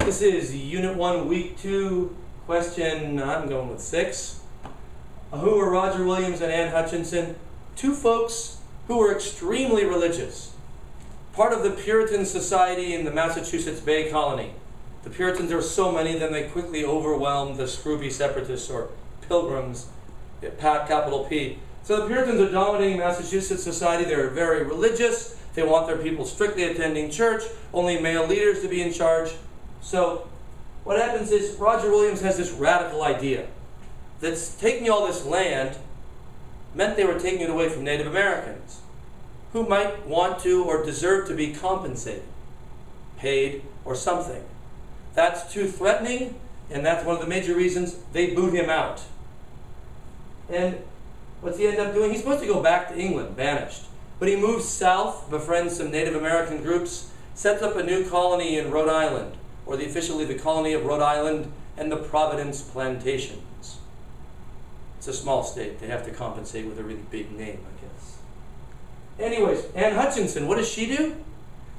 This is Unit 1, Week 2, question, I'm going with 6. Who were Roger Williams and Anne Hutchinson? Two folks who were extremely religious. Part of the Puritan Society in the Massachusetts Bay Colony. The Puritans, there were so many, then they quickly overwhelmed the Scrooby Separatists, or Pilgrims, capital P. So the Puritans are dominating Massachusetts society. They're very religious. They want their people strictly attending church, only male leaders to be in charge. So what happens is Roger Williams has this radical idea that's taking all this land meant they were taking it away from Native Americans who might want to or deserve to be compensated, paid, or something. That's too threatening, and that's one of the major reasons they boot him out. And what's he end up doing? He's supposed to go back to England, banished. But he moves south, befriends some Native American groups, sets up a new colony in Rhode Island, or officially the colony of Rhode Island and the Providence Plantations. It's a small state. They have to compensate with a really big name, I guess. Anyways, Anne Hutchinson, what does she do?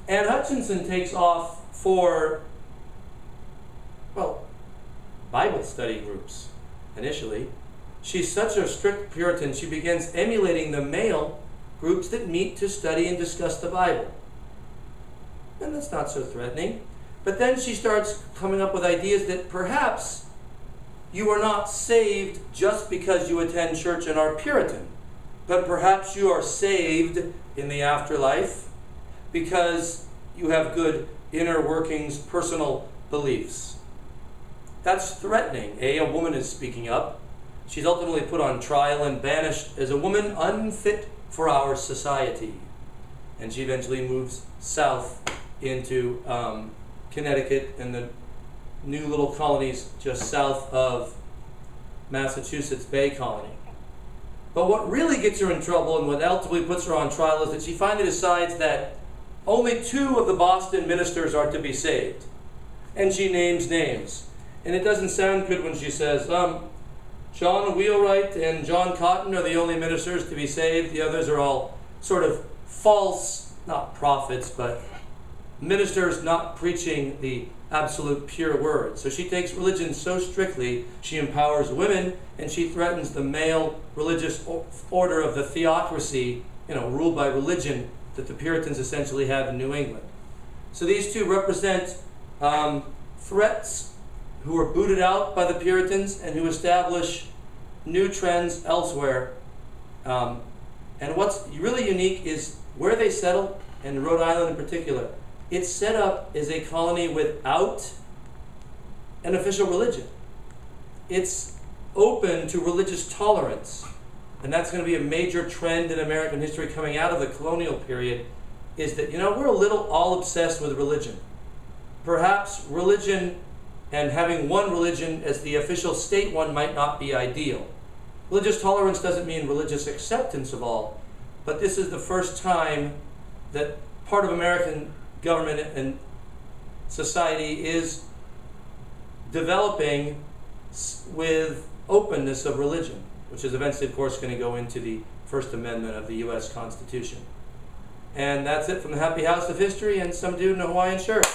Anne Hutchinson takes off for, well, Bible study groups, initially. She's such a strict Puritan, she begins emulating the male groups that meet to study and discuss the Bible. And that's not so threatening. But then she starts coming up with ideas that perhaps you are not saved just because you attend church and are Puritan, but perhaps you are saved in the afterlife because you have good inner workings, personal beliefs. That's threatening. A woman is speaking up. She's ultimately put on trial and banished as a woman unfit for our society. And she eventually moves south into Connecticut and the new little colonies just south of Massachusetts Bay Colony. But what really gets her in trouble and what ultimately puts her on trial is that she finally decides that only 2 of the Boston ministers are to be saved. And she names names. And it doesn't sound good when she says, John Wheelwright and John Cotton are the only ministers to be saved. The others are all sort of false, not prophets, but ministers not preaching the absolute pure word. So she takes religion so strictly, she empowers women, and she threatens the male religious order of the theocracy, ruled by religion, that the Puritans essentially have in New England. So these two represent threats who are booted out by the Puritans and who establish new trends elsewhere. And what's really unique is where they settle, and Rhode Island in particular. It's set up as a colony without an official religion. It's open to religious tolerance. And that's going to be a major trend in American history coming out of the colonial period, is that, we're a little all obsessed with religion. Perhaps religion and having one religion as the official state one might not be ideal. Religious tolerance doesn't mean religious acceptance of all, but this is the first time that part of American government and society is developing with openness of religion, which is eventually, of course, going to go into the First Amendment of the U.S. Constitution. And that's it from the Happy House of History and some dude in a Hawaiian shirt.